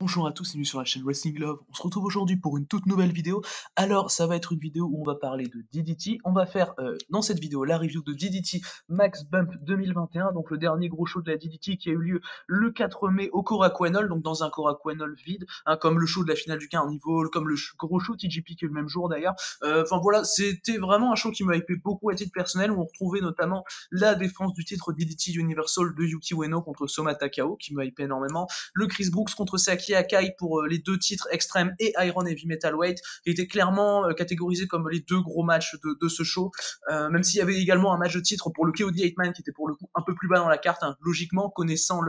Bonjour à tous et bienvenue sur la chaîne Wrestling Love. On se retrouve aujourd'hui pour une toute nouvelle vidéo. Alors, ça va être une vidéo où on va parler de DDT. On va faire dans cette vidéo la review de DDT Max Bump 2021, donc le dernier gros show de la DDT qui a eu lieu le 4 mai au Korakuen Hall, donc dans un Korakuen Hall vide, hein, comme le show de la finale du Carnival, comme le gros show TGP qui est le même jour d'ailleurs. Enfin voilà, c'était vraiment un show qui m'a hypé beaucoup à titre personnel, où on retrouvait notamment la défense du titre DDT Universal de Yuki Ueno contre Soma Takao, qui m'a hypé énormément, le Chris Brooks contre Saki Akai pour les deux titres Extreme et Iron Heavy Metalweight, qui étaient clairement catégorisés comme les deux gros matchs de ce show, même s'il y avait également un match de titre pour le KOD 8-Man qui était pour le coup un peu plus bas dans la carte, hein, logiquement, connaissant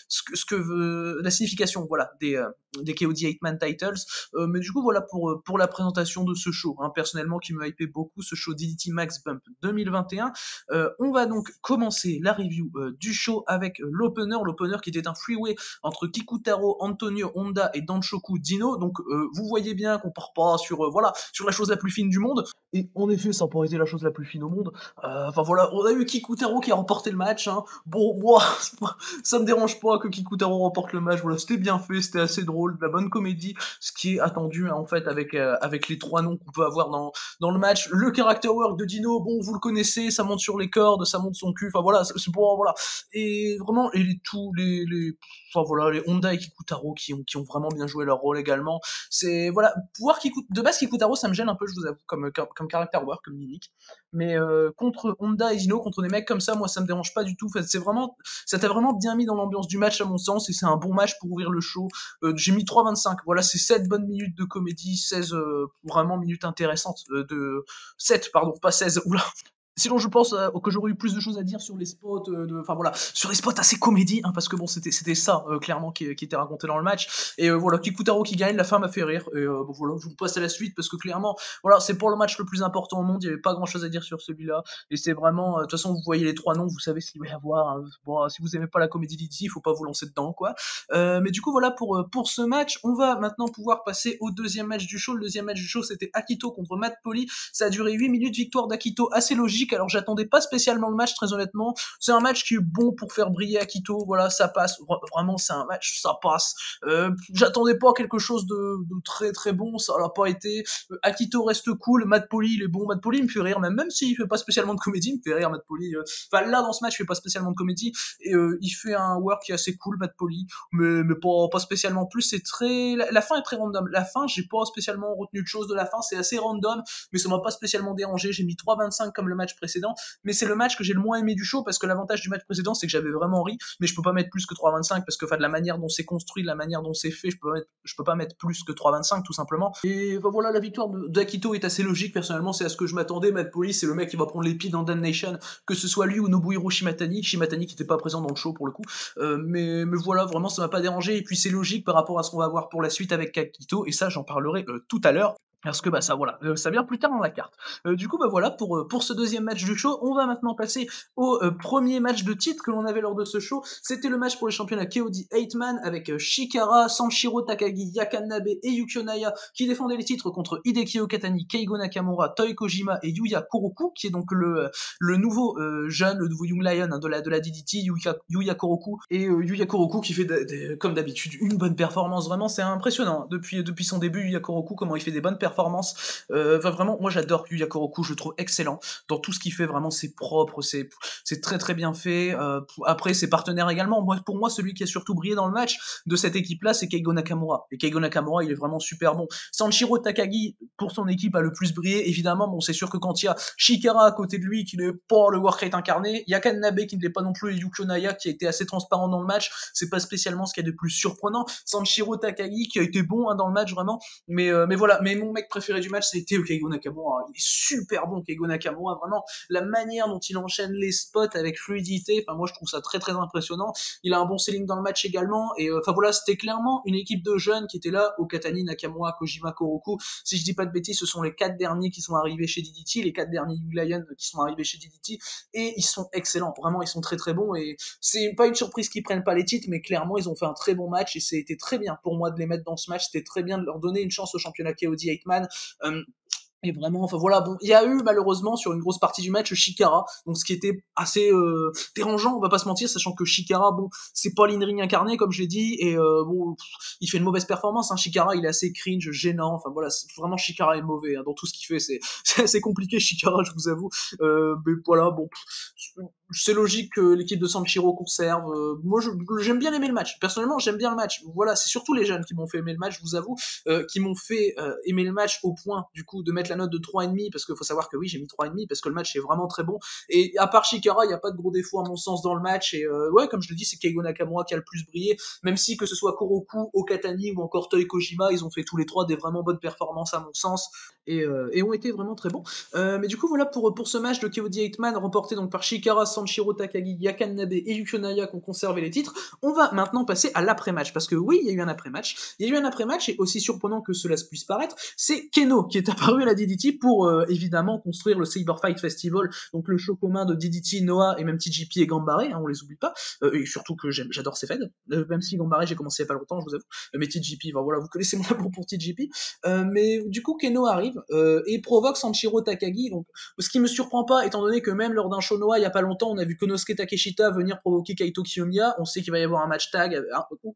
ce que veut la signification voilà, des KOD 8-Man titles, mais du coup voilà pour la présentation de ce show, hein, personnellement qui m'a hypé beaucoup, ce show DDT Max Bump 2021. On va donc commencer la review du show avec l'opener qui était un freeway entre Kikutaro, Antonio Honda et Danshoku Dino. Donc vous voyez bien qu'on part pas sur voilà, sur la chose la plus fine du monde. Et en effet, ça n'a pas été la chose la plus fine au monde. Enfin voilà, on a eu Kikutaro qui a remporté le match, hein. Bon, moi, ça me dérange pas que Kikutaro remporte le match. Voilà, c'était bien fait, c'était assez drôle, de la bonne comédie, ce qui est attendu, hein, en fait avec les trois noms qu'on peut avoir dans le match. Le character work de Dino, bon, vous le connaissez, ça monte sur les cordes, ça monte son cul. Enfin voilà, c'est pour voilà. Et vraiment, et tous enfin voilà, les Honda et Kikutaro qui ont vraiment bien joué leur rôle également. C'est voilà, pouvoir de base Kikutaro, ça me gêne un peu, je vous avoue, comme character work, comme gimmick. Mais contre Honda et Dino, contre des mecs comme ça, moi ça me dérange pas du tout. Enfin, c'est vraiment, ça t'a vraiment bien mis dans l'ambiance du match à mon sens, et c'est un bon match pour ouvrir le show. J'ai mis 3,25. Voilà, c'est 7 bonnes minutes de comédie, 16 vraiment minutes intéressantes de 7 pardon, pas 16. Oula, sinon, je pense que j'aurais eu plus de choses à dire sur les spots, enfin voilà, sur les spots assez comédie, hein, parce que bon, c'était ça clairement qui était raconté dans le match. Et voilà, Kikutaro qui gagne, la fin m'a fait rire. Et bon, voilà, je vous passe à la suite parce que clairement, voilà, c'est pour le match le plus important au monde. Il n'y avait pas grand chose à dire sur celui-là. Et c'est vraiment, de toute façon, vous voyez les trois noms, vous savez ce qu'il va y avoir, hein. Bon, si vous aimez pas la comédie d'ici, il faut pas vous lancer dedans, quoi. Mais du coup, voilà pour ce match. On va maintenant pouvoir passer au deuxième match du show. Le deuxième match du show, c'était Akito contre Matt Poli. Ça a duré 8 minutes, victoire d'Akito assez logique. Alors j'attendais pas spécialement le match, très honnêtement. C'est un match qui est bon pour faire briller Akito. Voilà, ça passe. Vraiment, c'est un match, ça passe. J'attendais pas quelque chose de très très bon, ça l'a pas été. Akito reste cool, Matt Poli il est bon. Matt Poli il me fait rire, même s'il fait pas spécialement de comédie, il me fait rire Matt Poli. Enfin là dans ce match il fait pas spécialement de comédie, et il fait un work qui est assez cool, Matt Poli, mais pas spécialement plus. C'est très, la fin est très random. La fin, j'ai pas spécialement retenu de choses de la fin, c'est assez random, mais ça m'a pas spécialement dérangé. J'ai mis 3,25 comme le match précédent, mais c'est le match que j'ai le moins aimé du show, parce que l'avantage du match précédent c'est que j'avais vraiment ri, mais je peux pas mettre plus que 3,25 parce que de la manière dont c'est construit, de la manière dont c'est fait, je peux pas mettre plus que 3,25 tout simplement. Et ben voilà, la victoire d'Akito est assez logique, personnellement c'est à ce que je m'attendais. Matt Poli c'est le mec qui va prendre les pieds dans Damnation, que ce soit lui ou Nobuhiro Shimatani qui était pas présent dans le show pour le coup. Mais voilà, vraiment ça m'a pas dérangé, et puis c'est logique par rapport à ce qu'on va voir pour la suite avec Akito, et ça j'en parlerai tout à l'heure. Parce que bah ça voilà, ça vient plus tard dans la carte. Du coup bah voilà pour ce deuxième match du show, on va maintenant passer au premier match de titre que l'on avait lors de ce show. C'était le match pour les championnats KOD 8-Man avec Shikara, Sanshiro Takagi, Yakanabe et Yukio Naya qui défendaient les titres contre Hideki Okatani, Keigo Nakamura, Toi Kojima et Yuya Koroku, qui est donc le nouveau jeune, le nouveau Young Lion, hein, de la DDT, Yuya Koroku. Et Yuya Koroku qui fait comme d'habitude une bonne performance. Vraiment c'est impressionnant, hein. Depuis son début, Yuya Koroku, comment il fait des bonnes performances. Enfin, vraiment, moi j'adore Yuya Koroku, je le trouve excellent dans tout ce qu'il fait. Vraiment c'est propre, c'est très très bien fait. Après ses partenaires également, pour moi celui qui a surtout brillé dans le match de cette équipe là c'est Keigo Nakamura, et Keigo Nakamura il est vraiment super bon. Sanshiro Takagi pour son équipe a le plus brillé évidemment. Bon, c'est sûr que quand il y a Shikara à côté de lui qui n'est pas le work rate incarné, Yakanabe qui ne l'est pas non plus, et Yukio Naya qui a été assez transparent dans le match, c'est pas spécialement ce qu'il y a de plus surprenant. Sanshiro Takagi qui a été bon, hein, dans le match vraiment, mais voilà. Mais mon mec préféré du match c'était Keigo Nakamura. Il est super bon Keigo Nakamura, vraiment la manière dont il enchaîne les spots avec fluidité, enfin moi je trouve ça très très impressionnant. Il a un bon selling dans le match également, et enfin voilà, c'était clairement une équipe de jeunes qui était là, Okatani, Nakamura, Kojima, Koroku. Si je dis pas de bêtises, ce sont les 4 derniers qui sont arrivés chez DDT, les 4 derniers Young Lions qui sont arrivés chez DDT, et ils sont excellents, vraiment ils sont très très bons, et c'est pas une surprise qu'ils prennent pas les titres, mais clairement ils ont fait un très bon match, et c'était très bien pour moi de les mettre dans ce match. C'était très bien de leur donner une chance au championnat KOD 8-Man. Et vraiment, enfin voilà, bon, il y a eu malheureusement sur une grosse partie du match Shikara, donc ce qui était assez dérangeant, on va pas se mentir, sachant que Shikara, bon, c'est pas l'in-ring incarné comme je l'ai dit, et bon, il fait une mauvaise performance, hein, Shikara, il est assez cringe, gênant, enfin voilà, vraiment Shikara est mauvais, hein, dans tout ce qu'il fait, c'est assez compliqué Shikara, je vous avoue, mais voilà, bon, c'est logique que l'équipe de Sanshiro conserve, moi j'aime bien aimer le match, personnellement j'aime bien le match, voilà, c'est surtout les jeunes qui m'ont fait aimer le match, je vous avoue, qui m'ont fait aimer le match au point du coup de mettre la note de 3,5 parce qu'il faut savoir que oui j'ai mis 3,5 parce que le match est vraiment très bon et à part Shikara il n'y a pas de gros défauts à mon sens dans le match et ouais comme je le dis c'est Keigo Nakamura qui a le plus brillé même si que ce soit Koroku, Okatani ou encore Toi Kojima ils ont fait tous les trois des vraiment bonnes performances à mon sens et ont été vraiment très bons mais du coup voilà pour ce match de KOD 8-Man remporté donc par Shikara, Sanshiro Takagi, Yakan Nabe et Yukio Naya qui ont conservé les titres on va maintenant passer à l'après-match parce que oui il y a eu un après-match il y a eu un après-match et aussi surprenant que cela puisse paraître, c'est Keno qui est apparu à la DDT pour évidemment construire le Saber Fight Festival, donc le show commun de DDT, Noah et même TJP et Gambare, hein, on les oublie pas, et surtout que j'adore ces feds, même si Gambare j'ai commencé il y a pas longtemps, je vous avoue, mais TJP, ben voilà, vous connaissez mon amour pour TJP, mais du coup Keno arrive et provoque Sanshiro Takagi, donc ce qui me surprend pas étant donné que même lors d'un show Noah il y a pas longtemps on a vu Konosuke Takeshita venir provoquer Kaito Kiyomiya, on sait qu'il va y avoir un match tag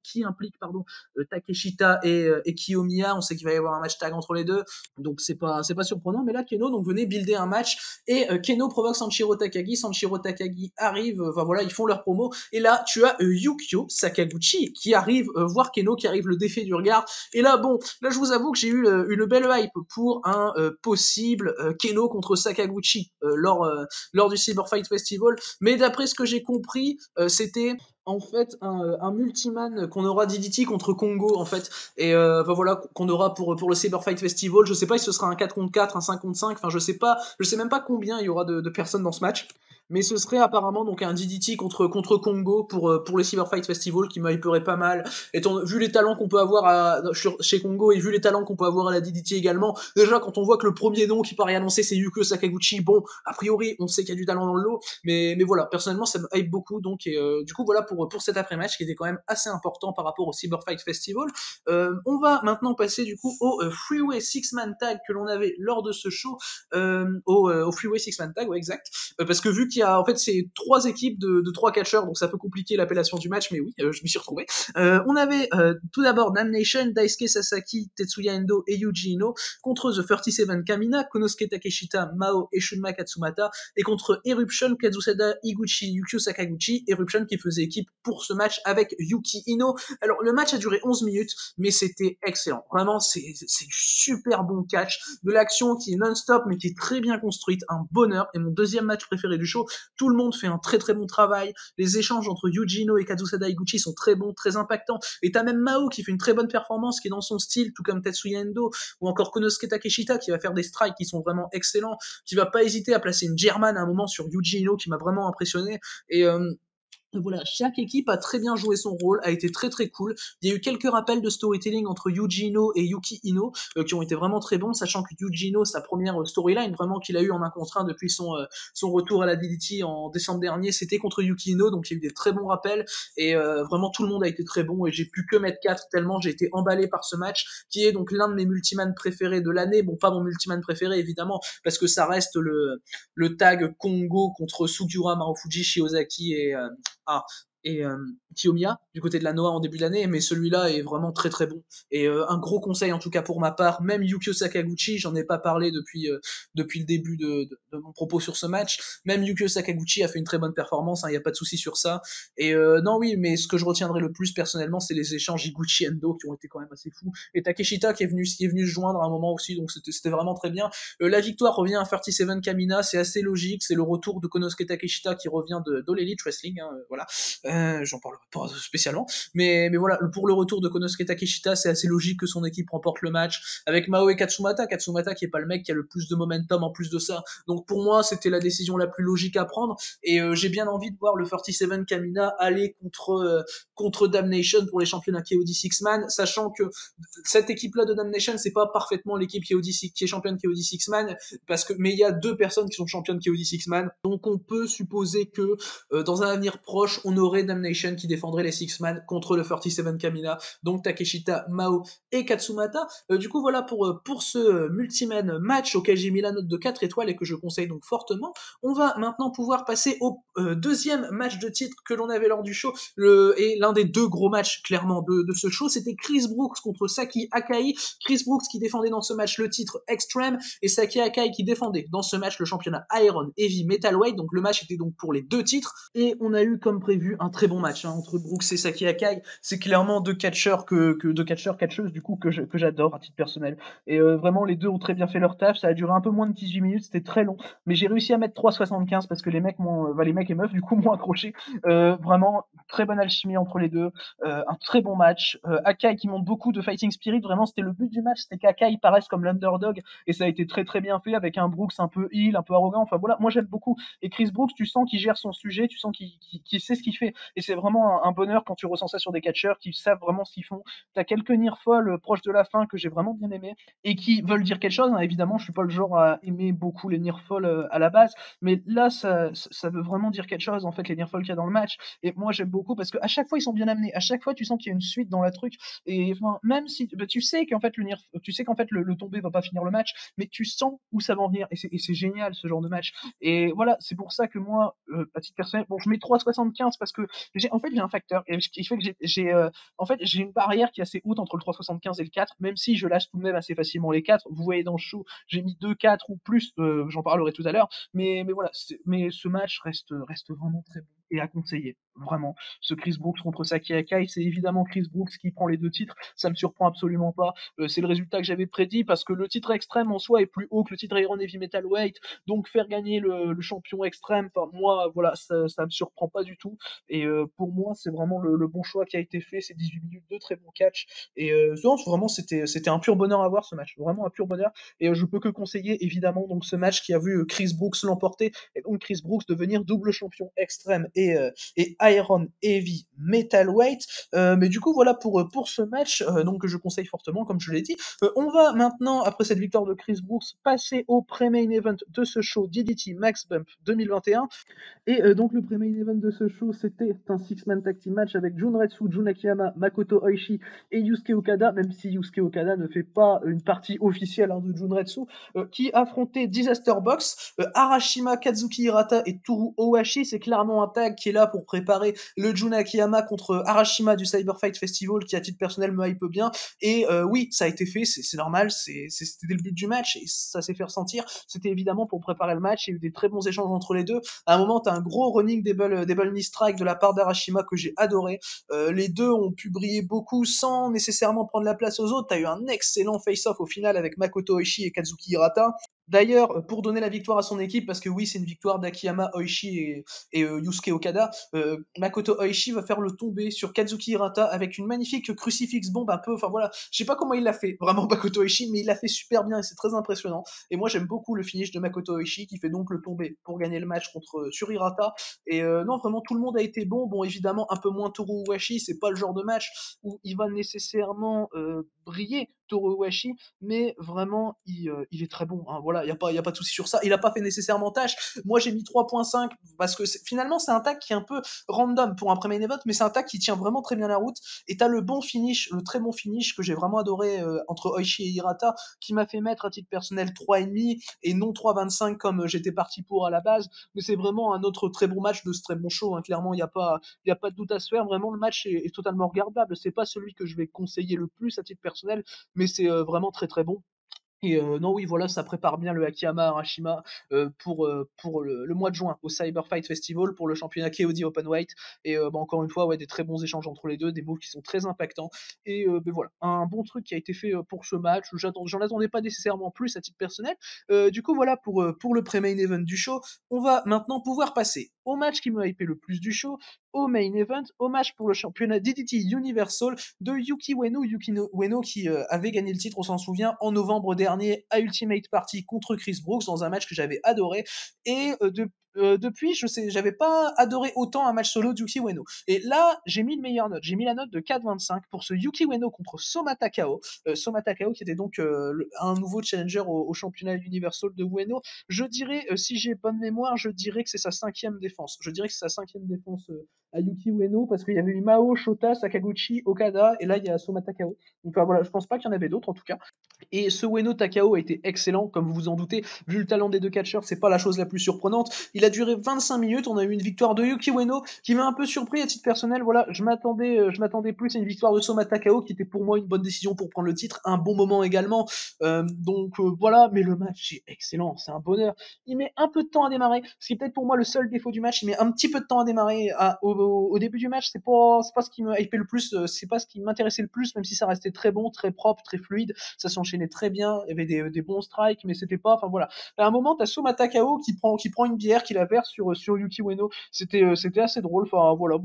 qui implique pardon Takeshita et Kiyomiya, on sait qu'il va y avoir un match tag entre les deux, donc c'est pas surprenant, mais là Keno donc venait builder un match et Keno provoque Sanshiro Takagi arrive, enfin voilà ils font leur promo et là tu as Yukio Sakaguchi qui arrive voir Keno qui arrive le défi du regard et là bon là je vous avoue que j'ai eu une belle hype pour un possible Keno contre Sakaguchi lors du Cyber Fight Festival, mais d'après ce que j'ai compris c'était en fait un multiman qu'on aura DDT contre Congo en fait et enfin voilà qu'on aura pour le Cyber Fight Festival, je sais pas si ce sera un 4 contre 4, un 5 contre 5, enfin je sais pas, je sais même pas combien il y aura de personnes dans ce match, mais ce serait apparemment donc un DDT contre Congo pour le Cyber Fight Festival qui m'hyperait pas mal, vu les talents qu'on peut avoir chez Congo et vu les talents qu'on peut avoir à la DDT également, déjà quand on voit que le premier nom qui paraît annoncé c'est Yukio Sakaguchi, bon a priori on sait qu'il y a du talent dans le lot, mais voilà, personnellement ça me hype beaucoup, donc et, du coup voilà pour cet après-match qui était quand même assez important par rapport au Cyber Fight Festival. On va maintenant passer du coup au Freeway Six Man Tag que l'on avait lors de ce show, au Freeway Six Man Tag, ouais exact, parce que vu qu'il y a en fait c'est trois équipes de trois catcheurs, donc ça peut compliquer l'appellation du match, mais oui, je m'y suis retrouvé. On avait tout d'abord Damnation, Daisuke Sasaki, Tetsuya Endo et Yuji Ino contre The 37 Kamina, Konosuke Takeshita, Mao et Shunma Katsumata, et contre Eruption, Kazusada Higuchi, Yukio Sakaguchi, Eruption qui faisait équipe pour ce match avec Yuki Ino. Alors le match a duré 11 minutes, mais c'était excellent. Vraiment, c'est du super bon catch, de l'action qui est non-stop, mais qui est très bien construite, un bonheur, et mon deuxième match préféré du show, tout le monde fait un très très bon travail, les échanges entre Yuji Ino et Kazusada Higuchi sont très bons, très impactants, et t'as même Mao qui fait une très bonne performance, qui est dans son style, tout comme Tetsuya Endo, ou encore Konosuke Takeshita qui va faire des strikes qui sont vraiment excellents, qui va pas hésiter à placer une German à un moment sur Yuji Ino qui m'a vraiment impressionné, et voilà, chaque équipe a très bien joué son rôle, a été très très cool. Il y a eu quelques rappels de storytelling entre Yuji Ino et Yuki Ino qui ont été vraiment très bons, sachant que Yuji Ino, sa première storyline vraiment qu'il a eu en 1 contre 1 depuis son retour à la DDT en décembre dernier, c'était contre Yuki Ino, donc il y a eu des très bons rappels et vraiment tout le monde a été très bon et j'ai pu que mettre 4 tellement j'ai été emballé par ce match qui est donc l'un de mes multimans préférés de l'année. Bon, pas mon multiman préféré évidemment parce que ça reste le tag Congo contre Sugiura, Marufuji, Shiozaki ah, et Kiyomiya du côté de la Noah en début d'année, mais celui-là est vraiment très très bon. Et un gros conseil en tout cas pour ma part, même Yukio Sakaguchi, j'en ai pas parlé depuis le début de mon propos sur ce match, même Yukio Sakaguchi a fait une très bonne performance, il n'y a pas de souci sur ça. Et non oui, mais ce que je retiendrai le plus personnellement, c'est les échanges Higuchi-Endo qui ont été quand même assez fous. Et Takeshita qui est venu se joindre à un moment aussi, donc c'était vraiment très bien. La victoire revient à 37 Kamina, c'est assez logique, c'est le retour de Konosuke Takeshita qui revient d'All Elite Wrestling, hein, voilà. J'en parlerai pas spécialement, mais voilà, pour le retour de Konosuke Takeshita, c'est assez logique que son équipe remporte le match, avec Mao et Katsumata qui est pas le mec qui a le plus de momentum en plus de ça, donc pour moi c'était la décision la plus logique à prendre, et j'ai bien envie de voir le 37 Kamina aller contre Damnation pour les championnats KOD Six-Man, sachant que cette équipe-là de Damnation, c'est pas parfaitement l'équipe qui est championne KOD Six-Man, mais il y a 2 personnes qui sont championnes KOD Six-Man, donc on peut supposer que dans un avenir proche, on aurait les Damnation qui défendraient les Six Man contre le 47 Kamina, donc Takeshita, Mao et Katsumata. Du coup, voilà pour ce multi-man match auquel j'ai mis la note de 4 étoiles et que je conseille donc fortement. On va maintenant pouvoir passer au deuxième match de titre que l'on avait lors du show, et l'un des deux gros matchs clairement de ce show, c'était Chris Brooks contre Saki Akai. Chris Brooks qui défendait dans ce match le titre Extreme et Saki Akai qui défendait dans ce match le championnat Iron Heavy Metalweight. Donc le match était donc pour les deux titres et on a eu comme prévu un très bon match entre Brooks et Saki Akai. C'est clairement deux catcheurs catcheuses du coup que j'adore à titre personnel. Et vraiment les deux ont très bien fait leur taf. Ça a duré un peu moins de 18 minutes, c'était très long, mais j'ai réussi à mettre 3,75 parce que les mecs et meufs du coup m'ont accroché. Vraiment très bonne alchimie entre les deux, un très bon match. Akai qui montre beaucoup de fighting spirit, vraiment c'était le but du match, c'était qu'Akai paraisse comme l'underdog et ça a été très très bien fait avec un Brooks un peu heel, un peu arrogant. Enfin voilà, moi j'aime beaucoup. Et Chris Brooks, tu sens qu'il gère son sujet, tu sens qu'il sait ce qu'il fait. Et c'est vraiment un bonheur quand tu ressens ça sur des catcheurs qui savent vraiment ce qu'ils font. T'as quelques near falls proches de la fin que j'ai vraiment bien aimé et qui veulent dire quelque chose. Évidemment, je suis pas le genre à aimer beaucoup les near falls à la base, mais là ça veut vraiment dire quelque chose en fait les near falls qu'il y a dans le match. Et moi j'aime beaucoup parce qu'à chaque fois ils sont bien amenés, à chaque fois tu sens qu'il y a une suite dans la truc. Et enfin, même si tu sais qu'en fait le tombé va pas finir le match, mais tu sens où ça va en venir. Et c'est génial ce genre de match. Et voilà, c'est pour ça que moi, à titre personnel, bon, je mets 3,75 parce que j'ai un facteur qui fait que j'ai une barrière qui est assez haute entre le 3,75 et le 4, même si je lâche tout de même assez facilement les 4. Vous voyez dans le show, j'ai mis 2, 4 ou plus, j'en parlerai tout à l'heure. Mais voilà, mais ce match reste vraiment très bon et à conseiller. Vraiment. Ce Chris Brooks contre Saki Akai, c'est évidemment Chris Brooks qui prend les deux titres. Ça me surprend absolument pas. C'est le résultat que j'avais prédit parce que le titre extrême en soi est plus haut que le titre Iron Heavy Metalweight. Donc faire gagner le champion extrême, enfin moi voilà, ça me surprend pas du tout. Et pour moi, c'est vraiment le bon choix qui a été fait. C'est 18 minutes de très bon catch. Et non, vraiment, c'était un pur bonheur à voir ce match. Vraiment un pur bonheur. Et je peux que conseiller évidemment donc ce match qui a vu Chris Brooks l'emporter et donc Chris Brooks devenir double champion extrême et Iron Heavy Metalweight. Mais du coup, voilà pour ce match donc que je conseille fortement, comme je l'ai dit. On va maintenant, après cette victoire de Chris Brooks, passer au pré-main event de ce show DDT Max Bump 2021. Et donc le pré-main event de ce show, c'était un six-man tag team match avec Junretsu, Jun Akiyama, Makoto Oishi et Yusuke Okada, même si Yusuke Okada ne fait pas une partie officielle de Junretsu, qui affrontait Disaster Box, Arashima, Kazuki Hirata et Toru Owashi. C'est clairement un tag qui est là pour préparer le Jun Akiyama contre Arashima du Cyber Fight Festival, qui à titre personnel me hype bien. Et oui, ça a été fait, c'est normal, c'était le but du match et ça s'est fait ressentir. C'était évidemment pour préparer le match, il y a eu des très bons échanges entre les deux. À un moment, tu as un gros running double knee strike de la part d'Arashima que j'ai adoré. Les deux ont pu briller beaucoup sans nécessairement prendre la place aux autres. Tu as eu un excellent face-off au final avec Makoto Oishi et Kazuki Hirata. D'ailleurs, pour donner la victoire à son équipe, parce que oui, c'est une victoire d'Akiyama, Oishi et Yusuke Okada, Makoto Oishi va faire le tomber sur Kazuki Hirata avec une magnifique crucifix bombe un peu, enfin voilà, je sais pas comment il l'a fait, vraiment Makoto Oishi, mais il l'a fait super bien et c'est très impressionnant. Et moi j'aime beaucoup le finish de Makoto Oishi qui fait donc le tomber pour gagner le match contre sur Hirata. Et non, vraiment tout le monde a été bon. Bon, évidemment, un peu moins Toru Owashi, c'est pas le genre de match où il va nécessairement briller, Toru Owashi, mais vraiment il est très bon. Voilà, il y a pas de souci sur ça. Il a pas fait nécessairement tâche. Moi j'ai mis 3,5 parce que finalement c'est un tag qui est un peu random pour un premier event, mais c'est un tag qui tient vraiment très bien la route. Et t'as le bon finish, le très bon finish que j'ai vraiment adoré entre Oishi et Hirata, qui m'a fait mettre à titre personnel 3,5 et non 3,25 comme j'étais parti pour à la base. Mais c'est vraiment un autre très bon match de ce très bon show. Clairement, il y a pas de doute à se faire. Vraiment, le match est totalement regardable. C'est pas celui que je vais conseiller le plus à titre personnel, mais c'est vraiment très très bon. Et non, oui, voilà, ça prépare bien le Akiyama Arashima pour le mois de juin au Cyber Fight Festival pour le championnat KOD Openweight. Et encore une fois, ouais, des très bons échanges entre les deux, des moves qui sont très impactants. Et ben voilà, un bon truc qui a été fait pour ce match. J'en attendais pas nécessairement plus à titre personnel. Du coup, voilà pour le pré-main event du show. On va maintenant pouvoir passer au match qui m'a hypé le plus du show, au main event, au match pour le championnat DDT Universal de Yuki Ueno. Yuki Ueno qui avait gagné le titre, on s'en souvient, en novembre dernier à Ultimate Party contre Chris Brooks dans un match que j'avais adoré. Et depuis, je sais, j'avais pas adoré autant un match solo de Yuki Ueno. Et là, j'ai mis une meilleure note. J'ai mis la note de 4,25 pour ce Yuki Ueno contre Soma Takao. Soma Takao qui était donc un nouveau challenger au championnat Universal de Ueno. Je dirais, si j'ai bonne mémoire, je dirais que c'est sa cinquième défense. Je dirais que c'est sa cinquième défense à Yuki Ueno parce qu'il y avait eu Mao, Shota, Sakaguchi, Okada et là il y a Soma Takao. Donc voilà, je pense pas qu'il y en avait d'autres en tout cas. Et ce Ueno Takao a été excellent, comme vous vous en doutez. Vu le talent des deux catcheurs, c'est pas la chose la plus surprenante. Il a duré 25 minutes. On a eu une victoire de Yuki Ueno qui m'a un peu surpris à titre personnel. Voilà, je m'attendais plus à une victoire de Soma Takao qui était pour moi une bonne décision pour prendre le titre. Un bon moment également. Voilà, mais le match est excellent. C'est un bonheur. Il met un peu de temps à démarrer. Ce qui est peut-être pour moi le seul défaut du match. Il met un petit peu de temps à démarrer. Au début du match, c'est pas ce qui me hypait le plus. C'est pas ce qui m'intéressait le plus, même si ça restait très bon, très propre, très fluide. Ça s'enchaînait très bien, il y avait des bons strikes, mais c'était pas, enfin voilà. À un moment, t'as Soma Takao qui prend une bière, qui la verse sur Yuki Ueno. C'était assez drôle. Enfin voilà,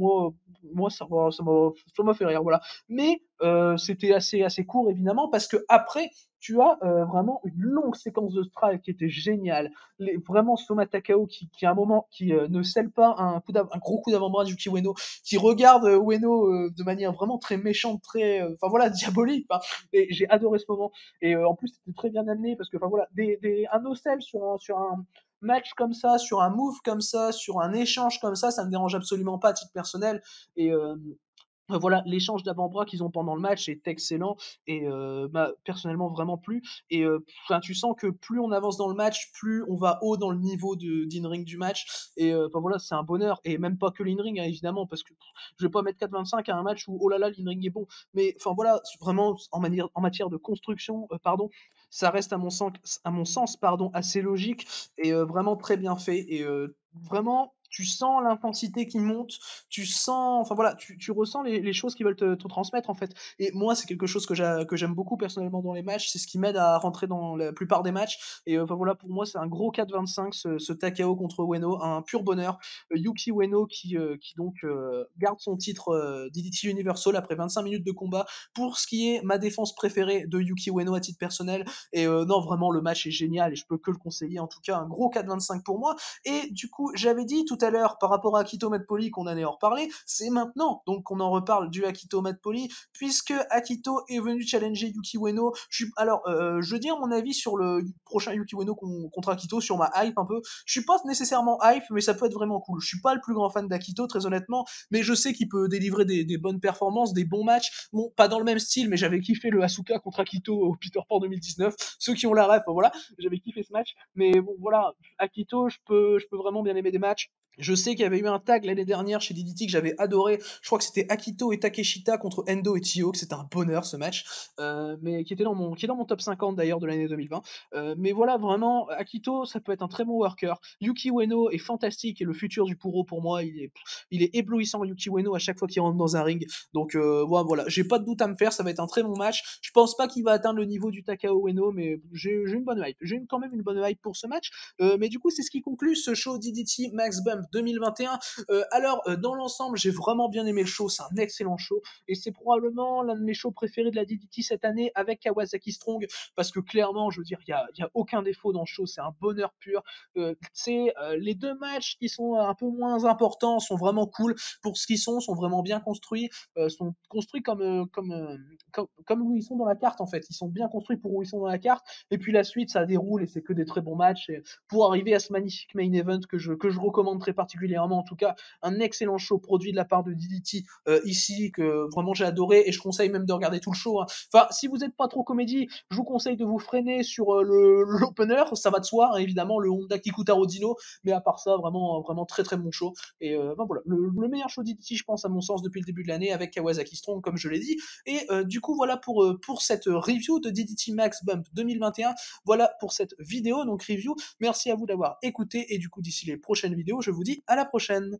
moi ça m'a fait rire, voilà. Mais c'était assez court évidemment parce que après tu as vraiment une longue séquence de strike qui était géniale. Vraiment Soma Takao qui à un moment qui ne scelle pas un gros coup d'avant-bras de Yuki Ueno, qui regarde Ueno de manière vraiment très méchante, très, enfin voilà, diabolique. Enfin, et j'ai adoré ce moment. Et en plus, c'était très bien amené parce que, enfin voilà, un no-sell sur un match comme ça, sur un move comme ça, sur un échange comme ça me dérange absolument pas à titre personnel. Et voilà, l'échange d'avant-bras qu'ils ont pendant le match est excellent et m'a personnellement vraiment plu. Et enfin, tu sens que plus on avance dans le match, plus on va haut dans le niveau d'in-ring du match. Et enfin voilà, c'est un bonheur. Et même pas que l'in-ring, hein, évidemment, parce que je vais pas mettre 4,25 à un match où oh là là, l'in-ring est bon. Mais enfin voilà, vraiment en matière de construction, pardon, ça reste à mon sens pardon, assez logique et vraiment très bien fait. Et vraiment, tu sens l'intensité qui monte, tu sens, enfin voilà, tu ressens les choses qu'ils veulent te transmettre en fait. Et moi, c'est quelque chose que j'aime beaucoup personnellement dans les matchs, c'est ce qui m'aide à rentrer dans la plupart des matchs. Et enfin voilà, pour moi, c'est un gros 4,25 ce Takao contre Ueno, un pur bonheur. Yuki Ueno qui donc garde son titre DDT Universal après 25 minutes de combat pour ce qui est ma défense préférée de Yuki Ueno à titre personnel. Et non, vraiment, le match est génial et je peux que le conseiller. En tout cas, un gros 4,25 pour moi. Et du coup, j'avais dit tout à l'heure par rapport à Akito Madpoli qu'on allait en reparler, c'est maintenant donc qu'on en reparle du Akito Madpoli, puisque Akito est venu challenger Yuki Ueno. Alors, je veux dire mon avis sur le prochain Yuki Ueno contre Akito, sur ma hype un peu. Je suis pas nécessairement hype, mais ça peut être vraiment cool. Je suis pas le plus grand fan d'Akito, très honnêtement, mais je sais qu'il peut délivrer des bonnes performances, des bons matchs. Bon, pas dans le même style, mais j'avais kiffé le Asuka contre Akito au Peter Pan 2019. Ceux qui ont la ref, voilà, j'avais kiffé ce match. Mais bon, voilà, Akito, je peux vraiment bien aimer des matchs. Je sais qu'il y avait eu un tag l'année dernière chez DDT que j'avais adoré. Je crois que c'était Akito et Takeshita contre Endo et Tio, que c'était un bonheur ce match, mais qui est dans mon top 50 d'ailleurs de l'année 2020. Mais voilà, vraiment, Akito, ça peut être un très bon worker. Yuki Ueno est fantastique et le futur du Puro pour moi, il est éblouissant, Yuki Ueno, à chaque fois qu'il rentre dans un ring. Donc voilà, j'ai pas de doute à me faire, ça va être un très bon match. Je pense pas qu'il va atteindre le niveau du Takao Ueno, mais j'ai une bonne hype. Quand même une bonne hype pour ce match. Mais du coup, c'est ce qui conclut ce show DDT Max Bump 2021. Alors, dans l'ensemble, j'ai vraiment bien aimé le show. C'est un excellent show. Et c'est probablement l'un de mes shows préférés de la DDT cette année avec Kawasaki Strong. Parce que clairement, je veux dire, il y a aucun défaut dans le show. C'est un bonheur pur. Les deux matchs qui sont un peu moins importants sont vraiment cool. Pour ce qu'ils sont vraiment bien construits. Sont construits comme où ils sont dans la carte, en fait. Ils sont bien construits pour où ils sont dans la carte. Et puis la suite, ça déroule et c'est que des très bons matchs. Et pour arriver à ce magnifique main event que je recommande très particulièrement. En tout cas, un excellent show produit de la part de DDT ici, que vraiment j'ai adoré et je conseille même de regarder tout le show. Hein. Enfin, si vous n'êtes pas trop comédie, je vous conseille de vous freiner sur l'opener, ça va de soi, hein, évidemment, le Honda Kikutaro Dino, mais à part ça, vraiment, vraiment très très bon show. Et voilà, le meilleur show DDT, je pense, à mon sens, depuis le début de l'année avec Kawasaki Strong, comme je l'ai dit. Et du coup, voilà pour cette review de DDT Max Bump 2021. Voilà pour cette vidéo, donc review. Merci à vous d'avoir écouté et du coup d'ici les prochaines vidéos, je vous dis à la prochaine.